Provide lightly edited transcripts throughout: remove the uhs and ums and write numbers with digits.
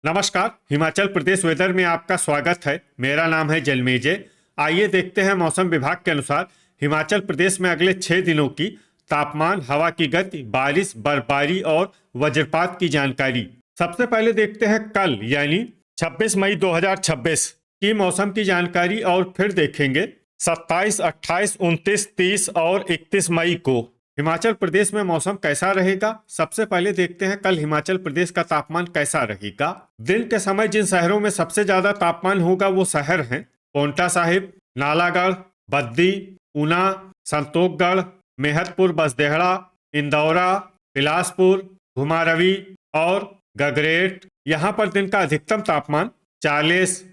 नमस्कार। हिमाचल प्रदेश वेदर में आपका स्वागत है। मेरा नाम है जलमेजय। आइए देखते हैं मौसम विभाग के अनुसार हिमाचल प्रदेश में अगले 6 दिनों की तापमान, हवा की गति, बारिश, बर्फबारी और वज्रपात की जानकारी। सबसे पहले देखते हैं कल यानी 26 मई 2026 की मौसम की जानकारी और फिर देखेंगे 27, 28, 29, 30 और 31 मई को हिमाचल प्रदेश में मौसम कैसा रहेगा। सबसे पहले देखते हैं कल हिमाचल प्रदेश का तापमान कैसा रहेगा। दिन के समय जिन शहरों में सबसे ज्यादा तापमान होगा वो शहर हैं पांवटा साहिब, नालागढ़, बद्दी, ऊना, संतोखगढ़, मेहतपुर, बसदेहड़ा, इंदौरा, बिलासपुर, घुमारवी और गगरेट। यहाँ पर दिन का अधिकतम तापमान 40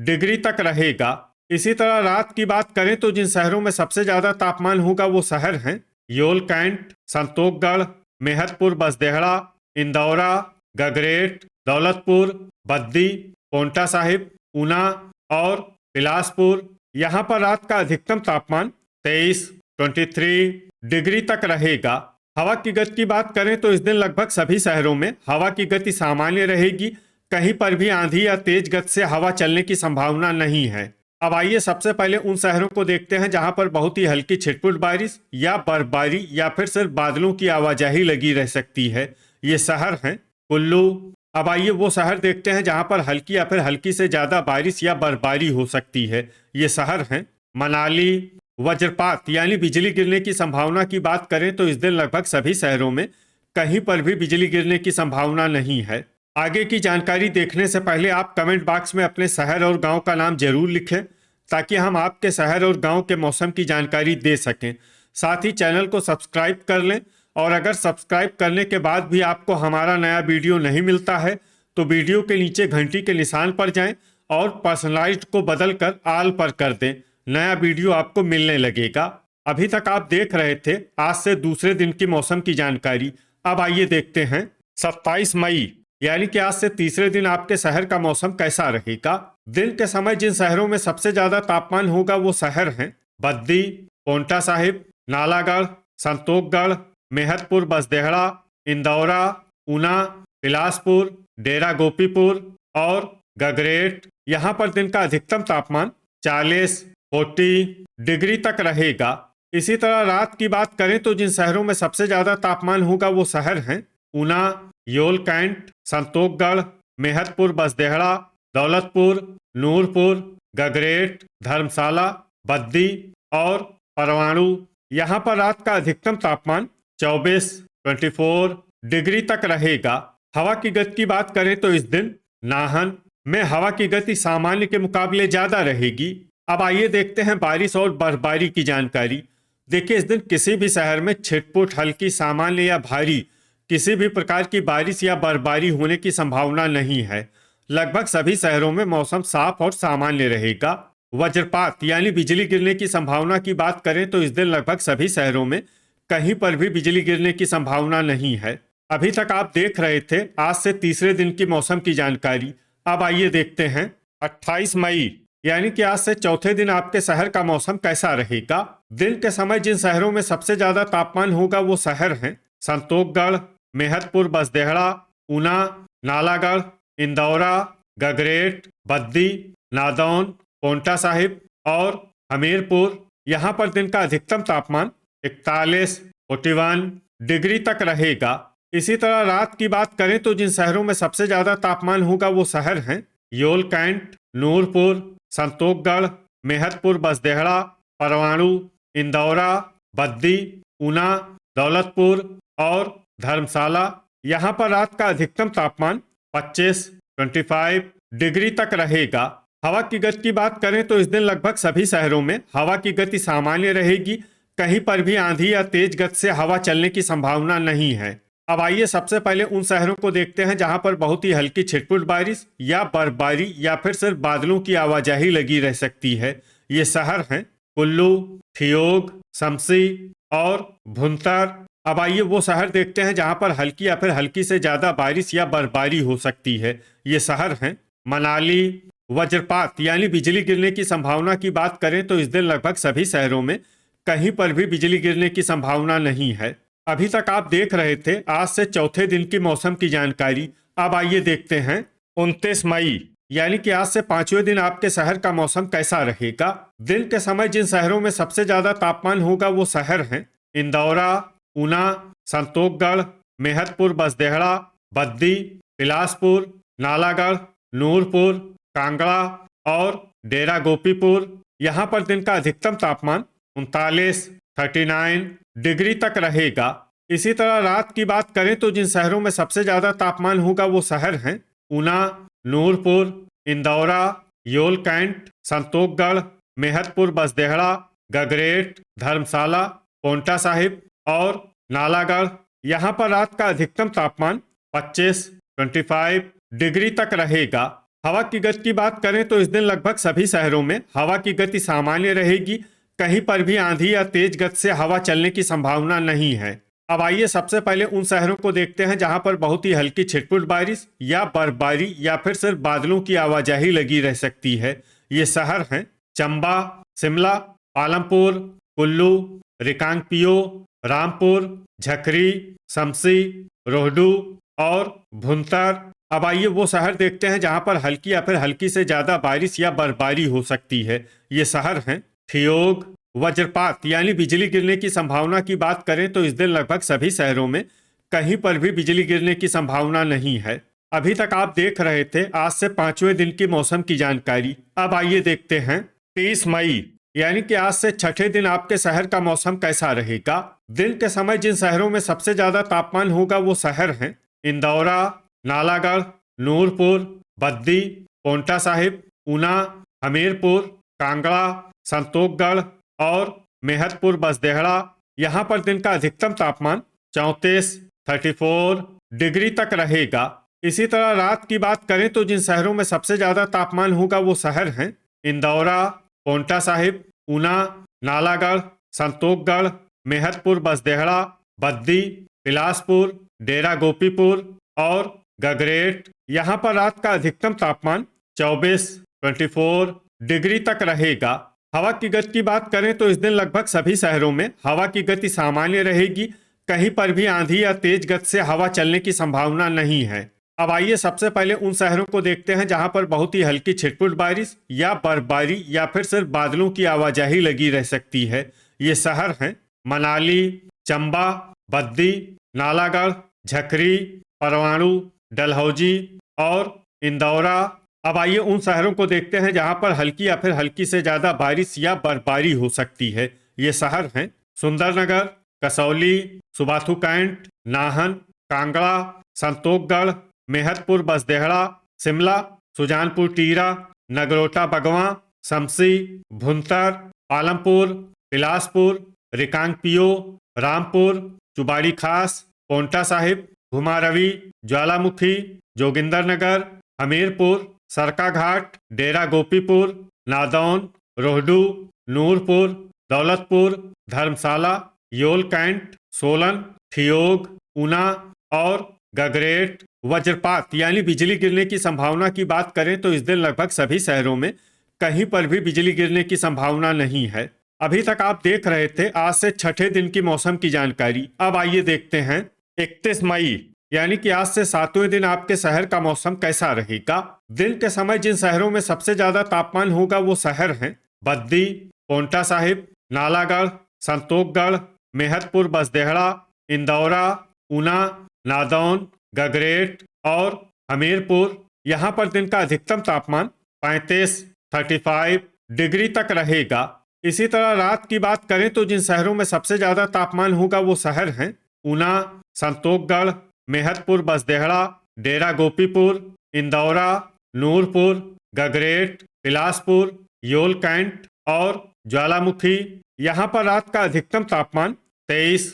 डिग्री तक रहेगा। इसी तरह रात की बात करें तो जिन शहरों में सबसे ज्यादा तापमान होगा वो शहर हैं योल कैंट, संतोखगढ़, मेहतपुर, बसदेहड़ा, इंदौरा, गगरेट, दौलतपुर, बद्दी, पांवटा साहिब, ऊना और बिलासपुर। यहाँ पर रात का अधिकतम तापमान 23 डिग्री तक रहेगा। हवा की गति की बात करें तो इस दिन लगभग सभी शहरों में हवा की गति सामान्य रहेगी। कहीं पर भी आंधी या तेज गति से हवा चलने की संभावना नहीं है। अब आइए सबसे पहले उन शहरों को देखते हैं जहां पर बहुत ही हल्की छिटपुट बारिश या बर्फबारी या फिर सिर्फ बादलों की आवाजाही लगी रह सकती है। ये शहर हैं कुल्लू। अब आइए वो शहर देखते हैं जहां पर हल्की या फिर हल्की से ज्यादा बारिश या बर्फबारी हो सकती है। ये शहर हैं मनाली। वज्रपात यानी बिजली गिरने की संभावना की बात करें तो इस दिन लगभग सभी शहरों में कहीं पर भी बिजली गिरने की संभावना नहीं है। आगे की जानकारी देखने से पहले आप कमेंट बॉक्स में अपने शहर और गांव का नाम जरूर लिखें ताकि हम आपके शहर और गांव के मौसम की जानकारी दे सकें। साथ ही चैनल को सब्सक्राइब कर लें और अगर सब्सक्राइब करने के बाद भी आपको हमारा नया वीडियो नहीं मिलता है तो वीडियो के नीचे घंटी के निशान पर जाएं और पर्सनलाइज्ड को बदलकर ऑल पर कर दें। नया वीडियो आपको मिलने लगेगा। अभी तक आप देख रहे थे आज से दूसरे दिन की मौसम की जानकारी। अब आइए देखते हैं 27 मई यानी कि आज से तीसरे दिन आपके शहर का मौसम कैसा रहेगा। दिन के समय जिन शहरों में सबसे ज्यादा तापमान होगा वो शहर हैं बद्दी, पांवटा साहिब, नालागढ़, संतोखगढ़, मेहतपुर, बसदेहड़ा, इंदौरा, ऊना, बिलासपुर, डेरा गोपीपुर और गगरेट। यहाँ पर दिन का अधिकतम तापमान 40 डिग्री तक रहेगा। इसी तरह रात की बात करें तो जिन शहरों में सबसे ज्यादा तापमान होगा वो शहर हैं ऊना, योल कैंट, संतोखगढ़, मेहतपुर, बसदेहड़ा, दौलतपुर, नूरपुर, गगरेट, धर्मशाला, बद्दी और परवाणु। यहाँ पर रात का अधिकतम तापमान 24 डिग्री तक रहेगा। हवा की गति की बात करें तो इस दिन नाहन में हवा की गति सामान्य के मुकाबले ज्यादा रहेगी। अब आइए देखते हैं बारिश और बर्फबारी की जानकारी। देखिए इस दिन किसी भी शहर में छिटपुट, हल्की, सामान्य या भारी किसी भी प्रकार की बारिश या बर्फबारी होने की संभावना नहीं है। लगभग सभी शहरों में मौसम साफ और सामान्य रहेगा। वज्रपात यानी बिजली गिरने की संभावना की बात करें तो इस दिन लगभग सभी शहरों में कहीं पर भी बिजली गिरने की संभावना नहीं है। अभी तक आप देख रहे थे आज से तीसरे दिन की मौसम की जानकारी। अब आइए देखते हैं 28 मई यानी कि आज से चौथे दिन आपके शहर का मौसम कैसा रहेगा। दिन के समय जिन शहरों में सबसे ज्यादा तापमान होगा वो शहर हैं संतोखगढ़, मेहतपुर, बसदेहड़ा, ऊना, नालागढ़, इंदौरा, गगरेट, बद्दी, नादौन, पांवटा साहिब और हमीरपुर। यहाँ पर दिन का अधिकतम तापमान 41 डिग्री तक रहेगा। इसी तरह रात की बात करें तो जिन शहरों में सबसे ज्यादा तापमान होगा वो शहर हैं योल कैंट, नूरपुर, संतोखगढ़, मेहतपुर, बसदेहड़ा, परवाणु, इंदौरा, बद्दी, ऊना, दौलतपुर और धर्मशाला। यहाँ पर रात का अधिकतम तापमान 25 डिग्री तक रहेगा। हवा की गति की बात करें तो इस दिन लगभग सभी शहरों में हवा की गति सामान्य रहेगी। कहीं पर भी आंधी या तेज गति से हवा चलने की संभावना नहीं है। अब आइए सबसे पहले उन शहरों को देखते हैं जहां पर बहुत ही हल्की छिटपुट बारिश या बर्फबारी या फिर सिर्फ बादलों की आवाजाही लगी रह सकती है। ये शहर हैं कुल्लू, ठियोग, शमसी और भुंतर। अब आइए वो शहर देखते हैं जहां पर हल्की या फिर हल्की से ज्यादा बारिश या बर्फबारी हो सकती है। ये शहर हैं मनाली। वज्रपात यानी बिजली गिरने की संभावना की बात करें तो इस दिन लगभग सभी शहरों में कहीं पर भी बिजली गिरने की संभावना नहीं है। अभी तक आप देख रहे थे आज से चौथे दिन की मौसम की जानकारी। अब आइए देखते हैं 29 मई यानी कि आज से 5वें दिन आपके शहर का मौसम कैसा रहेगा। दिन के समय जिन शहरों में सबसे ज्यादा तापमान होगा वो शहर हैं इंदौरा, ऊना, संतोषगढ़, मेहतपुर बसदेहड़ा, बद्दी, बिलासपुर, नालागढ़, नूरपुर, कांगड़ा और डेरा गोपीपुर। यहाँ पर दिन का अधिकतम तापमान 39 डिग्री तक रहेगा। इसी तरह रात की बात करें तो जिन शहरों में सबसे ज्यादा तापमान होगा वो शहर हैं ऊना, नूरपुर, इंदौरा, योल कैंट, संतोषगढ़, मेहतपुर बसदेहड़ा, गगरेट, धर्मशाला, पोंटा साहिब और नालागढ़। यहाँ पर रात का अधिकतम तापमान 25 डिग्री तक रहेगा। हवा की गति की बात करें तो इस दिन लगभग सभी शहरों में हवा की गति सामान्य रहेगी। कहीं पर भी आंधी या तेज गति से हवा चलने की संभावना नहीं है। अब आइए सबसे पहले उन शहरों को देखते हैं जहां पर बहुत ही हल्की छिटपुट बारिश या बर्फबारी या फिर सिर्फ बादलों की आवाजाही लगी रह सकती है। ये शहर हैं चंबा, शिमला, पालमपुर, कुल्लू, रिकांगपियो, रामपुर, झकरी, शमसी, रोहडू और भुंतर। अब आइए वो शहर देखते हैं जहां पर हल्की या फिर हल्की से ज्यादा बारिश या बर्फबारी हो सकती है। ये शहर हैं ठियोग। वज्रपात यानी बिजली गिरने की संभावना की बात करें तो इस दिन लगभग सभी शहरों में कहीं पर भी बिजली गिरने की संभावना नहीं है। अभी तक आप देख रहे थे आज से 5वें दिन की मौसम की जानकारी। अब आइए देखते हैं 30 मई यानी कि आज से छठे दिन आपके शहर का मौसम कैसा रहेगा। दिन के समय जिन शहरों में सबसे ज्यादा तापमान होगा वो शहर हैं इंदौरा, नालागढ़, नूरपुर, बद्दी, पोंटा साहिब, ऊना, हमीरपुर, कांगड़ा, संतोषगढ़ और मेहतपुर बसदेहड़ा। यहाँ पर दिन का अधिकतम तापमान 34 डिग्री तक रहेगा। इसी तरह रात की बात करें तो जिन शहरों में सबसे ज्यादा तापमान होगा वो शहर हैं इंदौरा, पोंटा साहिब, ऊना, नालागढ़, संतोषगढ़, मेहतपुर बसदेहड़ा, बद्दी, बिलासपुर, डेरा गोपीपुर और गगरेट। यहाँ पर रात का अधिकतम तापमान 24 डिग्री तक रहेगा। हवा की गति की बात करें तो इस दिन लगभग सभी शहरों में हवा की गति सामान्य रहेगी। कहीं पर भी आंधी या तेज गति से हवा चलने की संभावना नहीं है। अब आइए सबसे पहले उन शहरों को देखते हैं जहां पर बहुत ही हल्की छिटपुट बारिश या बर्फबारी या फिर सिर्फ बादलों की आवाजाही लगी रह सकती है। ये शहर हैं मनाली, चंबा, बद्दी, नालागढ़, झकरी, परवाणु, डलहौजी और इंदौरा। अब आइए उन शहरों को देखते हैं जहां पर हल्की या फिर हल्की से ज्यादा बारिश या बर्फबारी हो सकती है। ये शहर हैं सुंदरनगर, कसौली, सुबाथू कैंट, नाहन, कांगड़ा, संतोषगढ़, मेहतपुर बसदेहड़ा, शिमला, सुजानपुर टीरा, नगरोटा बगवां, शमसी, भुंतर, पालमपुर, बिलासपुर, रिकांगपियो, रामपुर, चुबाड़ी खास, पोंटा साहिब, घुमारवी, ज्वालामुखी, जोगिंदरनगर, हमीरपुर, सरका घाट, डेरा गोपीपुर, नादौन, रोहडू, नूरपुर, दौलतपुर, धर्मशाला, योल कैंट, सोलन, ठियोग, ऊना और गगरेट। वज्रपात यानी बिजली गिरने की संभावना की बात करें तो इस दिन लगभग सभी शहरों में कहीं पर भी बिजली गिरने की संभावना नहीं है। अभी तक आप देख रहे थे आज से छठे दिन की मौसम की जानकारी। अब आइए देखते हैं 31 मई यानी कि आज से 7वें दिन आपके शहर का मौसम कैसा रहेगा। दिन के समय जिन शहरों में सबसे ज्यादा तापमान होगा वो शहर हैं बद्दी, पोंटा साहिब, नालागढ़, संतोषगढ़, मेहतपुर बसदेहड़ा, इंदौरा, ऊना, नादौन, गगरेट और हमीरपुर। यहाँ पर दिन का अधिकतम तापमान 35 डिग्री तक रहेगा। इसी तरह रात की बात करें तो जिन शहरों में सबसे ज्यादा तापमान होगा वो शहर हैं ऊना, संतोषगढ़, मेहतपुर बसदेहड़ा, डेरा गोपीपुर, इंदौरा, नूरपुर, गगरेट, बिलासपुर, योल कैंट और ज्वालामुखी। यहाँ पर रात का अधिकतम तापमान 23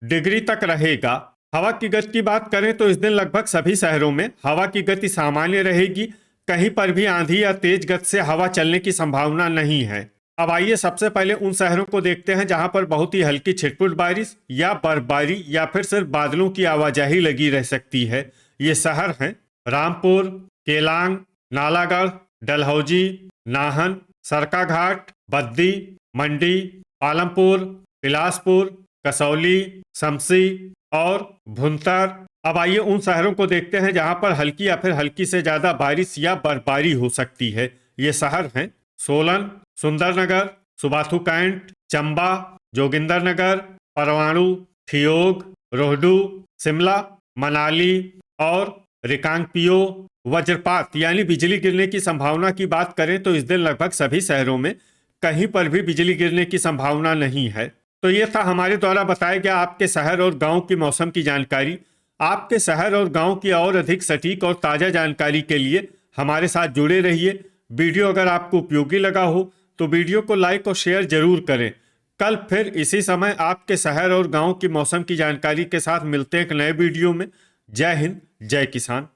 डिग्री तक रहेगा। हवा की गति की बात करें तो इस दिन लगभग सभी शहरों में हवा की गति सामान्य रहेगी। कहीं पर भी आंधी या तेज गति से हवा चलने की संभावना नहीं है। अब आइए सबसे पहले उन शहरों को देखते हैं जहां पर बहुत ही हल्की छिटपुट बारिश या बर्फबारी या फिर सिर्फ बादलों की आवाजाही लगी रह सकती है। ये शहर हैं रामपुर, केलांग, नालागढ़, डलहौजी, नाहन, सरका घाट, बद्दी, मंडी, पालमपुर, बिलासपुर, कसौली, शमसी और भुंतर। अब आइए उन शहरों को देखते हैं जहां पर हल्की या फिर हल्की से ज्यादा बारिश या बर्फबारी हो सकती है। ये शहर हैं सोलन, सुंदरनगर, सुबाथू कैंट, चंबा, जोगिंदरनगर, परवाणु, थियोग, रोहडू, शिमला, मनाली और रिकांगपियो। वज्रपात यानी बिजली गिरने की संभावना की बात करें तो इस दिन लगभग सभी शहरों में कहीं पर भी बिजली गिरने की संभावना नहीं है। तो ये था हमारे द्वारा बताया गया आपके शहर और गांव की मौसम की जानकारी। आपके शहर और गांव की और अधिक सटीक और ताज़ा जानकारी के लिए हमारे साथ जुड़े रहिए। वीडियो अगर आपको उपयोगी लगा हो तो वीडियो को लाइक और शेयर जरूर करें। कल फिर इसी समय आपके शहर और गांव की मौसम की जानकारी के साथ मिलते हैं एक नए वीडियो में। जय हिंद, जय किसान।